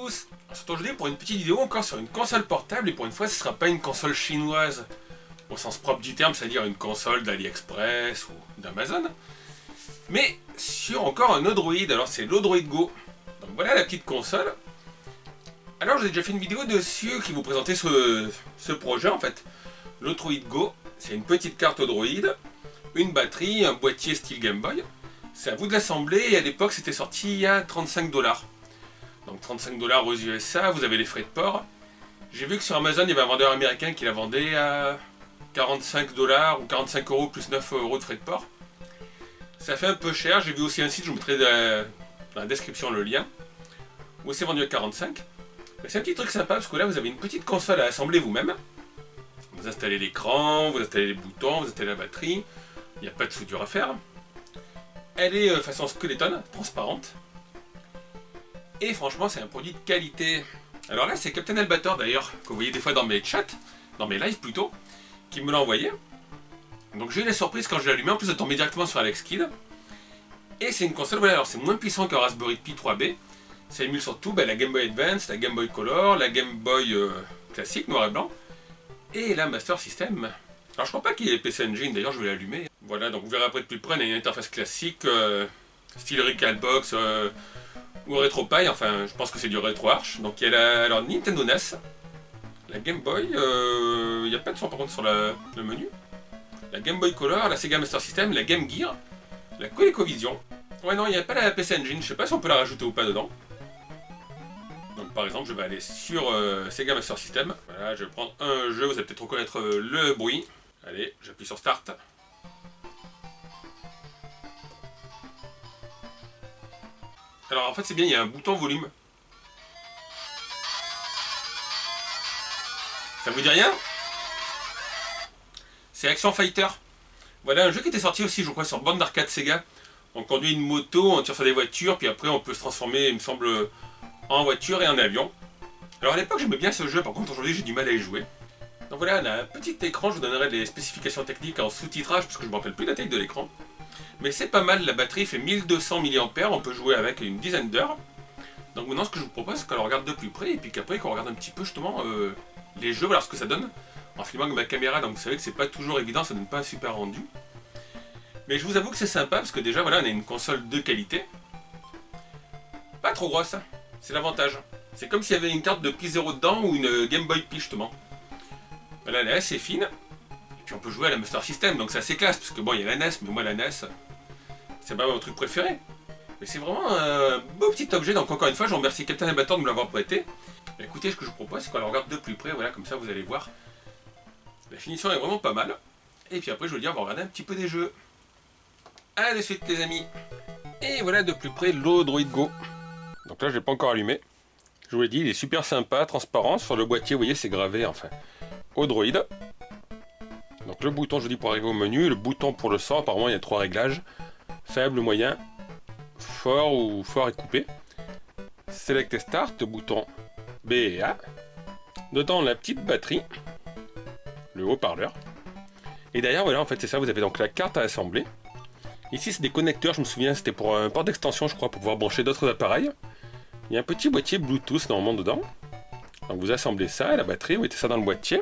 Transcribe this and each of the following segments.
tous. On se retrouve aujourd'hui pour une petite vidéo encore sur une console portable, et pour une fois ce ne sera pas une console chinoise au sens propre du terme, c'est-à-dire une console d'AliExpress ou d'Amazon, mais sur encore un Odroid. Alors c'est l'Odroid Go. Donc voilà la petite console. Alors j'ai déjà fait une vidéo dessus qui vous présentait ce projet en fait. L'Odroid Go, c'est une petite carte Odroid, une batterie, un boîtier style Game Boy. C'est à vous de l'assembler, et à l'époque c'était sorti à 35 $. Donc 35 $ aux USA, vous avez les frais de port. J'ai vu que sur Amazon il y avait un vendeur américain qui la vendait à 45 $ ou 45 € plus 9 € de frais de port. Ça fait un peu cher. J'ai vu aussi un site, je vous mettrai dans la description le lien, où c'est vendu à 45. Mais c'est un petit truc sympa parce que là vous avez une petite console à assembler vous-même. Vous installez l'écran, vous installez les boutons, vous installez la batterie. Il n'y a pas de soudure à faire. Elle est façon Skeleton, transparente. Et franchement c'est un produit de qualité. Alors là c'est Captain Albator d'ailleurs, que vous voyez des fois dans mes chats, dans mes lives plutôt, qui me l'a envoyé. Donc j'ai eu la surprise quand je l'ai allumé, en plus de tomber directement sur AlexKid. Et c'est une console, voilà, alors c'est moins puissant qu'un Raspberry Pi 3B. Ça émule surtout la Game Boy Advance, la Game Boy Color, la Game Boy classique, noir et blanc, et la Master System. Alors je crois pas qu'il y ait PC Engine, d'ailleurs je vais l'allumer. Voilà, donc vous verrez après de plus près, on a une interface classique, style Recalbox ou RetroPie, enfin je pense que c'est du RetroArch. Donc il y a alors Nintendo NES, la Game Boy, il n'y a pas de son par contre sur le menu. La Game Boy Color, la Sega Master System, la Game Gear, la ColecoVision. Ouais non, il n'y a pas la PC Engine, je sais pas si on peut la rajouter ou pas dedans. Donc par exemple, je vais aller sur Sega Master System. Voilà, je vais prendre un jeu, vous allez peut-être reconnaître le bruit. Allez, j'appuie sur Start. Alors en fait c'est bien, il y a un bouton volume. Ça vous dit rien? C'est Action Fighter. Voilà un jeu qui était sorti aussi je crois sur bande d'arcade Sega. On conduit une moto, on tire sur des voitures, puis après on peut se transformer, il me semble, en voiture et en avion. Alors à l'époque j'aimais bien ce jeu, par contre aujourd'hui j'ai du mal à y jouer. Donc voilà, on a un petit écran, je vous donnerai des spécifications techniques en sous-titrage, parce que je ne me rappelle plus la taille de l'écran. Mais c'est pas mal, la batterie fait 1200 mAh, on peut jouer avec une dizaine d'heures. Donc maintenant ce que je vous propose c'est qu'on regarde de plus près, et puis qu'après qu'on regarde un petit peu justement les jeux, voilà ce que ça donne. En filmant avec ma caméra, donc vous savez que c'est pas toujours évident, ça donne pas un super rendu. Mais je vous avoue que c'est sympa, parce que déjà voilà, on a une console de qualité. Pas trop grosse, c'est l'avantage. C'est comme s'il y avait une carte de Pi 0 dedans, ou une Game Boy Pi justement. Voilà, elle est assez fine. Et puis on peut jouer à la Master System, donc c'est assez classe, parce que bon, il y a la NES, mais moi la NES, c'est pas mon truc préféré. Mais c'est vraiment un beau petit objet, donc encore une fois, je remercie Captain Albator de me l'avoir prêté. Et écoutez, ce que je vous propose, c'est qu'on la regarde de plus près, voilà, comme ça vous allez voir. La finition est vraiment pas mal. Et puis après, je veux dire, on va regarder un petit peu des jeux. A de suite les amis. Et voilà de plus près l'Odroid Go. Donc là je l'ai pas encore allumé. Je vous l'ai dit, il est super sympa, transparent. Sur le boîtier vous voyez c'est gravé enfin Odroid. Donc le bouton je vous dis pour arriver au menu. Le bouton pour le son, apparemment il y a 3 réglages. Faible, moyen, fort ou fort et coupé. Select et Start, bouton B et A. Dedans la petite batterie. Le haut-parleur. Et derrière voilà en fait c'est ça, vous avez donc la carte à assembler. Ici c'est des connecteurs, je me souviens c'était pour un port d'extension je crois, pour pouvoir brancher d'autres appareils. Il y a un petit boîtier Bluetooth normalement dedans. Donc vous assemblez ça, la batterie, vous mettez ça dans le boîtier.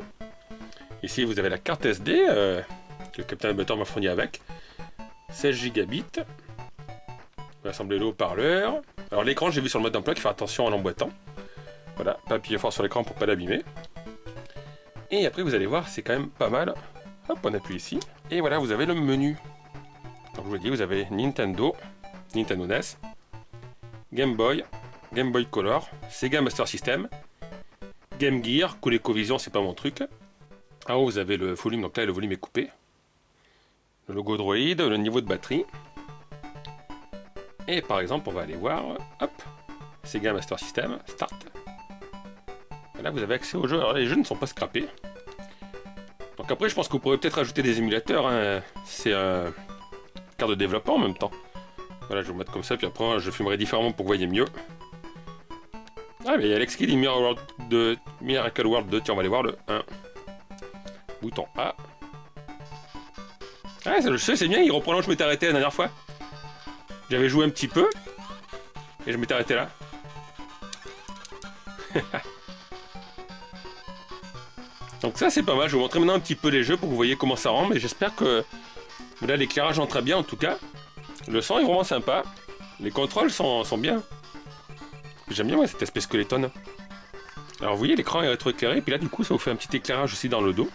Ici vous avez la carte SD que le Captain Albator m'a fourni avec. 16 gigabits. Vous assemblez le haut-parleur. Alors l'écran j'ai vu sur le mode d'emploi qu'il faut faire attention en l'emboîtant. Voilà, pas appuyer fort sur l'écran pour pas l'abîmer. Et après vous allez voir c'est quand même pas mal. Hop, on appuie ici. Et voilà vous avez le menu. Donc je vous dis, vous avez Nintendo, Nintendo NES, Game Boy, Game Boy Color, Sega Master System, Game Gear, ColecoVision, c'est pas mon truc. En haut, vous avez le volume, donc là le volume est coupé. Le logo Droid, le niveau de batterie. Et par exemple, on va aller voir, hop, Sega Master System, Start. Là, vous avez accès aux jeux. Alors les jeux ne sont pas scrappés. Donc après, je pense que vous pourrez peut-être ajouter des émulateurs. Hein. C'est un carte de développement en même temps. Voilà, je vais vous mettre comme ça, puis après je filmerai différemment pour que vous voyez mieux. Ah, mais il y a AlexKid et Miracle World 2, tiens, on va aller voir le 1. Bouton A. Ah, ça, je sais, c'est bien, il reprend là où je m'étais arrêté la dernière fois. J'avais joué un petit peu, et je m'étais arrêté là. Donc ça c'est pas mal, je vais vous montrer maintenant un petit peu les jeux pour que vous voyez comment ça rend, mais j'espère que là l'éclairage rend très bien en tout cas. Le son est vraiment sympa, les contrôles sont bien. J'aime bien moi, cette espèce squeletton. Alors vous voyez l'écran est rétroéclairé, puis là du coup ça vous fait un petit éclairage aussi dans le dos.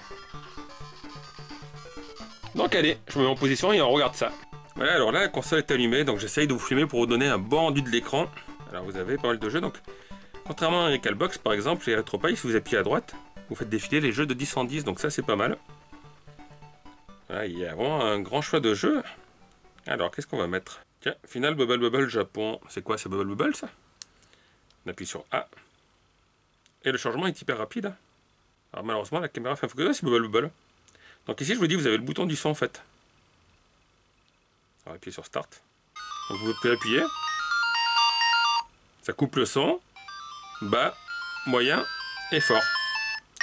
Donc allez, je me mets en position et on regarde ça. Voilà, alors là la console est allumée, donc j'essaye de vous filmer pour vous donner un bon rendu de l'écran. Alors vous avez pas mal de jeux, donc contrairement à Recalbox par exemple, les RetroPie, si vous appuyez à droite, vous faites défiler les jeux de 10 en 10, donc ça c'est pas mal. Voilà, il y a vraiment un grand choix de jeux. Alors qu'est-ce qu'on va mettre? Tiens, Final Bubble Bubble Japon. C'est quoi, c'est Bubble Bubble ça? On appuie sur A. Et le changement est hyper rapide. Alors malheureusement la caméra fait un focus, c'est Bubble Bubble. Donc ici je vous dis, vous avez le bouton du son en fait. Alors appuyez sur Start. Donc vous pouvez appuyer. Ça coupe le son. Bas, moyen et fort.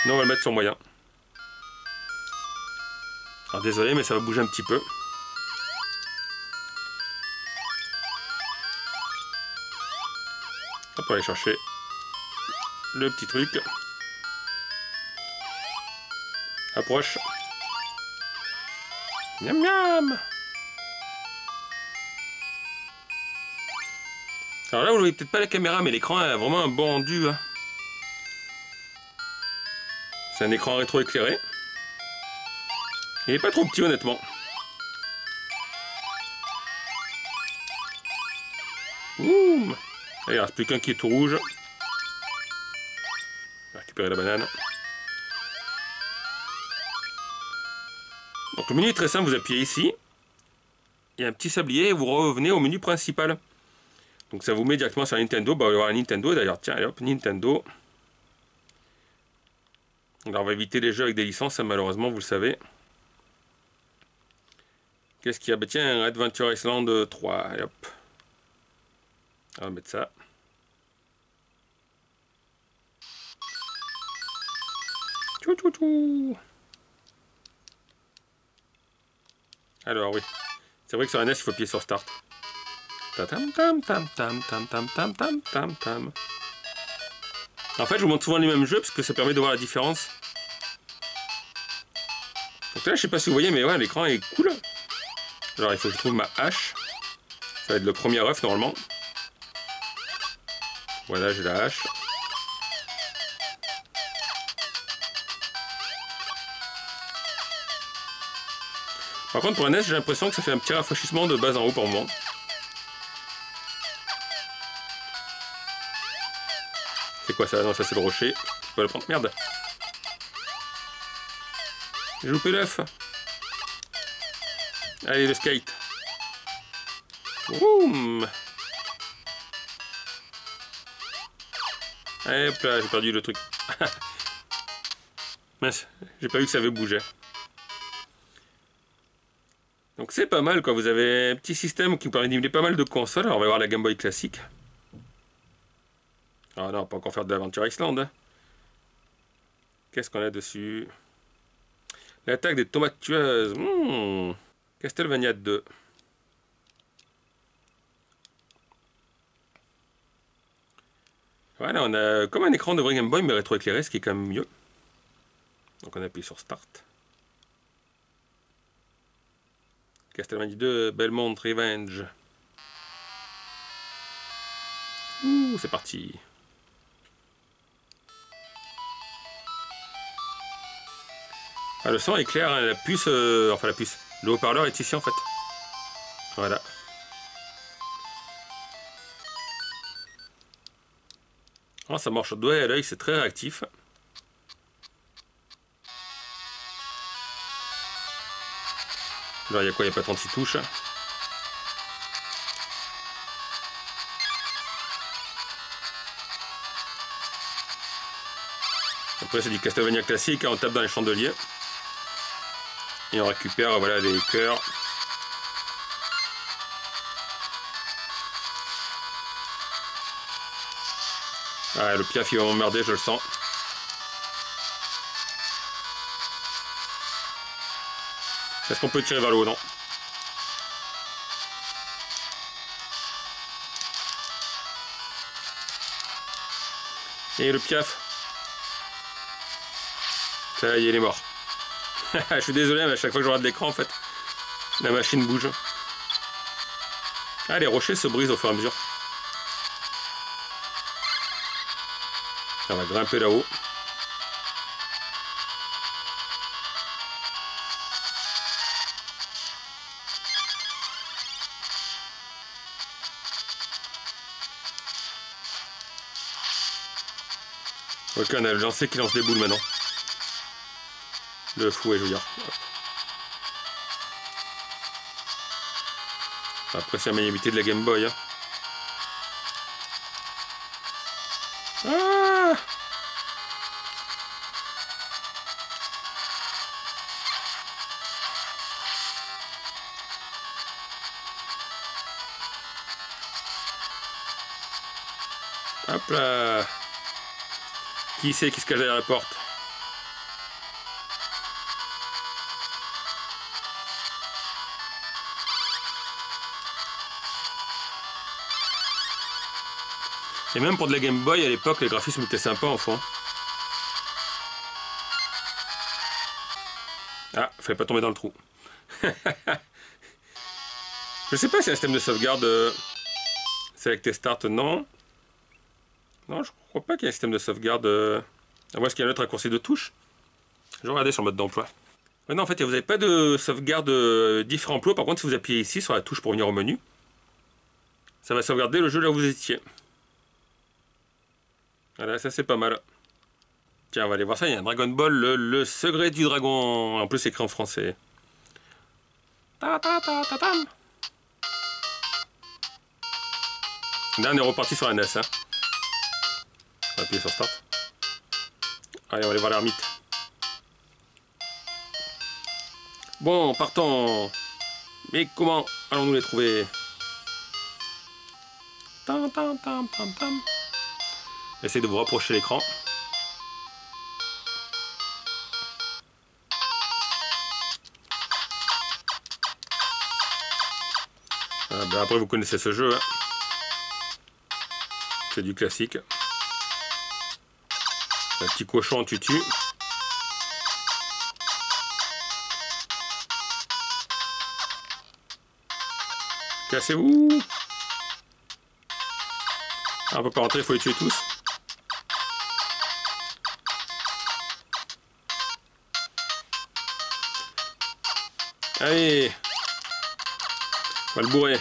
Nous on va le mettre sur moyen. Alors désolé mais ça va bouger un petit peu. Hop, on va aller chercher le petit truc. Approche. Miam miam. Alors là vous voyez peut-être pas la caméra mais l'écran a vraiment un bon rendu. Hein. C'est un écran rétro-éclairé. Il n'est pas trop petit honnêtement. Ouh. Il ne reste plus qu'un qui est tout rouge. On va récupérer la banane. Donc le menu est très simple, vous appuyez ici. Il y a un petit sablier et vous revenez au menu principal. Donc ça vous met directement sur Nintendo. Bah, il va y avoir un Nintendo d'ailleurs. Tiens, allez hop, Nintendo. Alors on va éviter les jeux avec des licences, hein, malheureusement, vous le savez. Qu'est-ce qu'il y a? Bah, tiens, Adventure Island 3. Allez, hop. On va mettre ça. Tchou tchou tchou. Alors oui. C'est vrai que sur la NES, il faut appuyer sur Start. Tam tam tam tam tam tam tam tam tam tam. En fait, je vous montre souvent les mêmes jeux parce que ça permet de voir la différence. Donc là, je sais pas si vous voyez, mais ouais, l'écran est cool. Alors, il faut que je trouve ma hache. Ça va être le premier œuf normalement. Voilà, j'ai la hache. Par contre, pour la NES, j'ai l'impression que ça fait un petit rafraîchissement de bas en haut pour le moment. C'est quoi ça? Non, ça c'est le rocher. Je peux le prendre. Merde. J'ai loupé l'œuf. Allez, le skate. Boum. Allez, hop là, j'ai perdu le truc. Mince, j'ai pas vu que ça avait bougé. Donc c'est pas mal quoi, vous avez un petit système qui vous permet d'émuler pas mal de consoles. Alors on va voir la Game Boy classique. Ah non, pas encore faire de l'Adventure Island. Hein. Qu'est-ce qu'on a dessus? L'attaque des tomates tueuses. Castlevania 2. Voilà, on a comme un écran de vrai Game Boy mais rétroéclairé, ce qui est quand même mieux. Donc on appuie sur Start. Castlevania 2, Belmont Revenge. Ouh, c'est parti. Ah, le son est clair, hein, la puce, enfin la puce, le haut-parleur est ici en fait. Voilà. Oh, ça marche au doigt et à l'œil, c'est très réactif. Alors il y a quoi? Il n'y a pas 36 touches. Après c'est du Castlevania classique, hein, on tape dans les chandeliers. Et on récupère voilà, les cœurs. Ah, le piaf il va m'emmerder, je le sens. Est-ce qu'on peut tirer vers le haut? Non. Et le piaf. Ça y est, il est mort. Je suis désolé, mais à chaque fois que je regarde l'écran, en fait, la machine bouge. Ah, les rochers se brisent au fur et à mesure. On va grimper là-haut. Ok, on a le lancé qui lance des boules maintenant. Le fouet, je veux dire. Après, c'est la maniabilité de la Game Boy. Hein. Ah, hop là. Qui c'est qui se cache derrière la porte? Et même pour de la Game Boy, à l'époque, les graphismes étaient sympas en fond. Ah, fallait pas tomber dans le trou. Je sais pas si y a un système de sauvegarde. Select et Start, non. Non, je crois pas qu'il y ait un système de sauvegarde. À moins qu'il y ait un autre raccourci de touche. Je vais regarder sur le mode d'emploi. Ouais, non, en fait, vous n'avez pas de sauvegarde différents emplois. Par contre, si vous appuyez ici sur la touche pour venir au menu, ça va sauvegarder le jeu là où vous étiez. Voilà, ça c'est pas mal. Tiens, on va aller voir ça. Il y a un Dragon Ball, le secret du dragon. En plus, c'est écrit en français. Ta ta ta ta tam. Là, on est reparti sur la NES. Hein. On va appuyer sur Start. Allez, on va aller voir l'ermite. Bon, partons. Mais comment allons-nous les trouver? Tam, tam, tam, tam, tam. Essayez de vous rapprocher l'écran. Ah ben après, vous connaissez ce jeu. Hein. C'est du classique. Un petit cochon en tutu. Cassez-vous. Ah, on peut pas rentrer, il faut les tuer tous. Allez. On va le bourrer.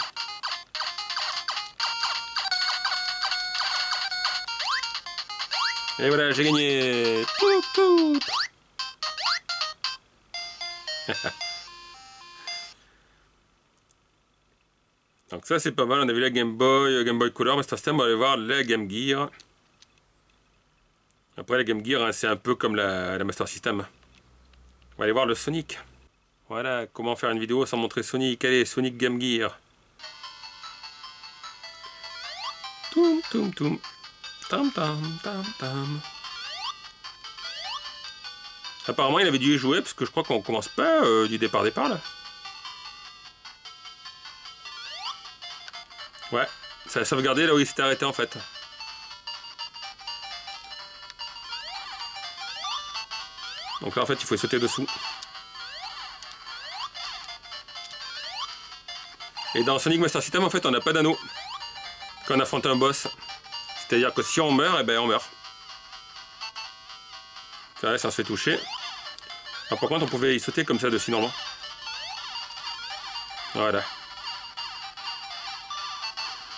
Et voilà, j'ai gagné. Poup, poup. Donc ça c'est pas mal, on a vu la Game Boy Color, Master System, on va aller voir la Game Gear. Après la Game Gear, hein, c'est un peu comme la Master System. On va aller voir le Sonic. Voilà, comment faire une vidéo sans montrer Sonic. Allez, Sonic Game Gear. Toum toum toum. Tam tam tam tam. Apparemment il avait dû y jouer parce que je crois qu'on commence pas du départ là. Ouais, ça a sauvegardé là où il s'était arrêté en fait. Donc là en fait il faut sauter dessous. Et dans Sonic Master System en fait on n'a pas d'anneau quand on affronte un boss. C'est-à-dire que si on meurt, eh ben on meurt. Ça reste, on se fait toucher. Alors, par contre on pouvait y sauter comme ça dessus normalement. Voilà.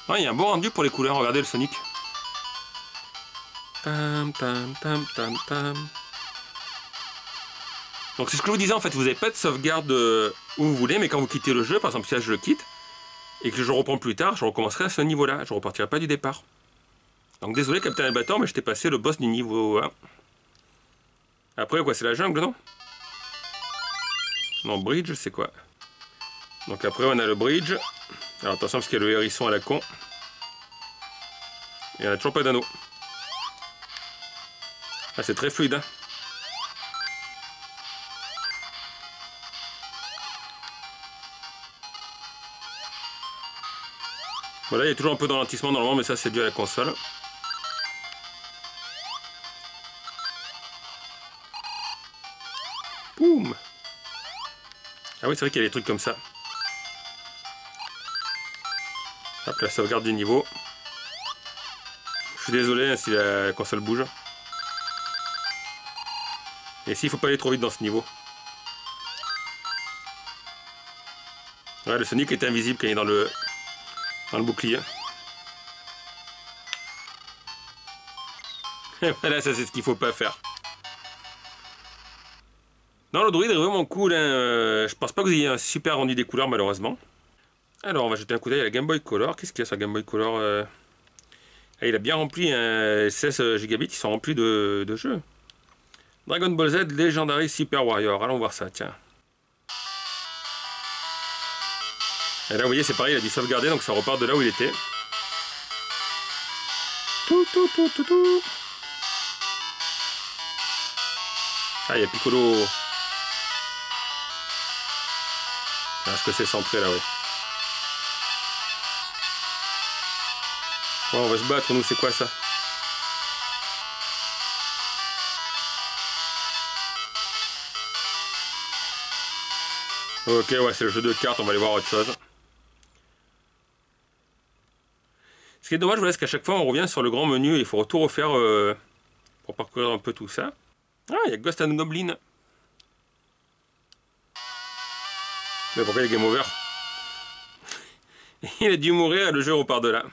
Ah, il y a un bon rendu pour les couleurs, regardez le Sonic. Tam tam tam tam tam. Donc c'est ce que je vous disais en fait, vous n'avez pas de sauvegarde où vous voulez, mais quand vous quittez le jeu, par exemple si là je le quitte, et que je reprends plus tard, je recommencerai à ce niveau-là, je repartirai pas du départ. Donc désolé Captain Albator, mais je t'ai passé le boss du niveau 1. Après quoi, c'est la jungle, non? Non, bridge, c'est quoi? Donc après on a le bridge. Alors attention parce qu'il y a le hérisson à la con. Et on a toujours pas d'anneau. Ah, c'est très fluide, hein. Voilà, il y a toujours un peu de ralentissement normalement, mais ça c'est dû à la console. Boum. Ah oui, c'est vrai qu'il y a des trucs comme ça. Hop, la sauvegarde du niveau. Je suis désolé hein, si la console bouge. Et ici, il faut pas aller trop vite dans ce niveau. Ouais, le Sonic est invisible quand il est dans le bouclier. Et voilà, ça c'est ce qu'il faut pas faire. Non, le droïde est vraiment cool. Hein. Je pense pas que vous ayez un super rendu des couleurs, malheureusement. Alors, on va jeter un coup d'œil à la Game Boy Color. Qu'est-ce qu'il y a sur la Game Boy Color Ah, il a bien rempli, hein, 16 gigabits, ils sont remplis de jeux. Dragon Ball Z Legendary Super Warrior. Allons voir ça, tiens. Et là, vous voyez, c'est pareil, il a dû sauvegarder, donc ça repart de là où il était. Tout. Ah, il y a Piccolo. Est-ce que c'est centré là, oui. Bon, on va se battre, nous, c'est quoi ça? Ok, ouais, c'est le jeu de cartes, on va aller voir autre chose. Ce qui est dommage, voilà, c'est qu'à chaque fois, on revient sur le grand menu et il faut tout refaire pour parcourir un peu tout ça. Ah, il y a Ghost and Goblin. Mais pourquoi il est game over? Il a dû mourir, le jeu repart de là.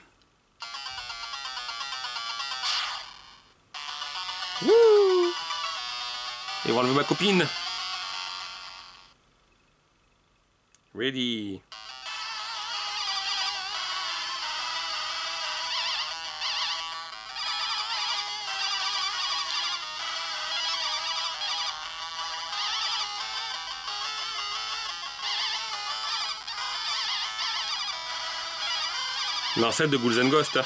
Wouh! Ils vont enlever ma copine. Ready. L'ancêtre de Ghouls and Ghosts. Hein.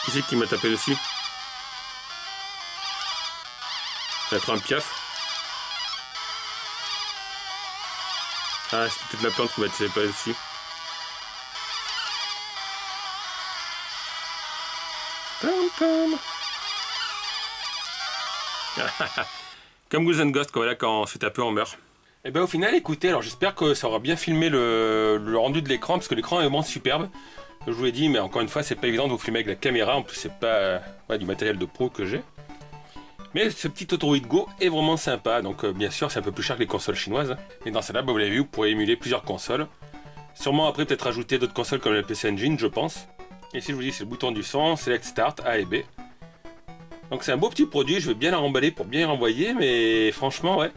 Qui c'est qui m'a tapé dessus? Ça va être un piaf. Ah, c'est peut-être la plante qui m'a tapé dessus. Pam. Comme Ghouls and Ghosts, quoi, voilà, quand on se fait taper, on meurt. Et ben au final, écoutez, alors j'espère que ça aura bien filmé le rendu de l'écran, parce que l'écran est vraiment superbe. Je vous l'ai dit, mais encore une fois, c'est pas évident de vous filmer avec la caméra, en plus c'est pas du matériel de pro que j'ai. Mais ce petit Autoroid Go est vraiment sympa, donc bien sûr c'est un peu plus cher que les consoles chinoises. Mais dans celle-là, vous l'avez vu, vous pourrez émuler plusieurs consoles. Sûrement après peut-être rajouter d'autres consoles comme le PC Engine, je pense. Et si je vous dis, c'est le bouton du son, Select Start, A et B. Donc c'est un beau petit produit, je vais bien la remballer pour bien renvoyer, mais franchement, ouais.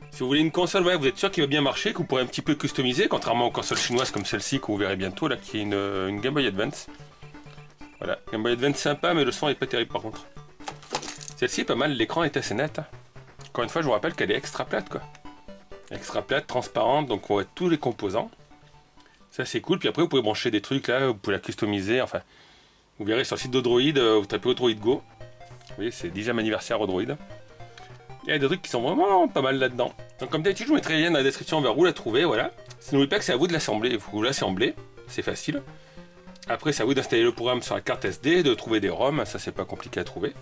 Si vous voulez une console, ouais, vous êtes sûr qu'il va bien marcher, que vous pourrez un petit peu customiser, contrairement aux consoles chinoises comme celle-ci que vous verrez bientôt, là, qui est une Game Boy Advance. Voilà, Game Boy Advance sympa, mais le son est pas terrible par contre. Celle-ci est pas mal, l'écran est assez net. Hein. Encore une fois, je vous rappelle qu'elle est extra plate, quoi. Extra plate, transparente, donc on voit tous les composants. Ça c'est cool, puis après vous pouvez brancher des trucs là, vous pouvez la customiser, enfin. Vous verrez sur le site d'Odroid, vous tapez Odroid Go. Vous voyez, c'est 10e anniversaire Odroid. Il y a des trucs qui sont vraiment pas mal là-dedans. Donc comme d'habitude, je vous mettrai le lien dans la description vers où la trouver, voilà. N'oubliez pas que c'est à vous de l'assembler. Vous l'assemblez, c'est facile. Après, c'est à vous d'installer le programme sur la carte SD, de trouver des ROM, ça c'est pas compliqué à trouver.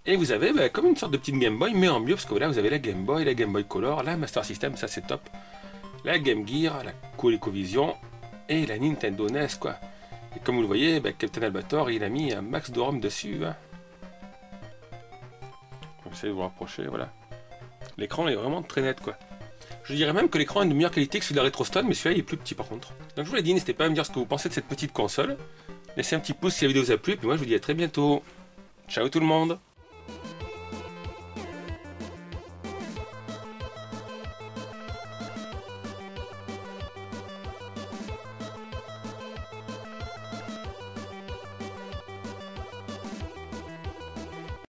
Et vous avez comme une sorte de petite Game Boy, mais en mieux, parce que là vous avez la Game Boy, la Game Boy Color, la Master System, ça c'est top. La Game Gear, la ColecoVision et la Nintendo NES, quoi. Et comme vous le voyez, Captain Albator, il a mis un max de ROM dessus. Hein. J'essaie de vous rapprocher, voilà. L'écran est vraiment très net, quoi. Je dirais même que l'écran est de meilleure qualité que celui de la RetroStone, mais celui-là il est plus petit par contre. Donc je vous l'ai dit, n'hésitez pas à me dire ce que vous pensez de cette petite console. Laissez un petit pouce si la vidéo vous a plu, puis moi je vous dis à très bientôt. Ciao tout le monde!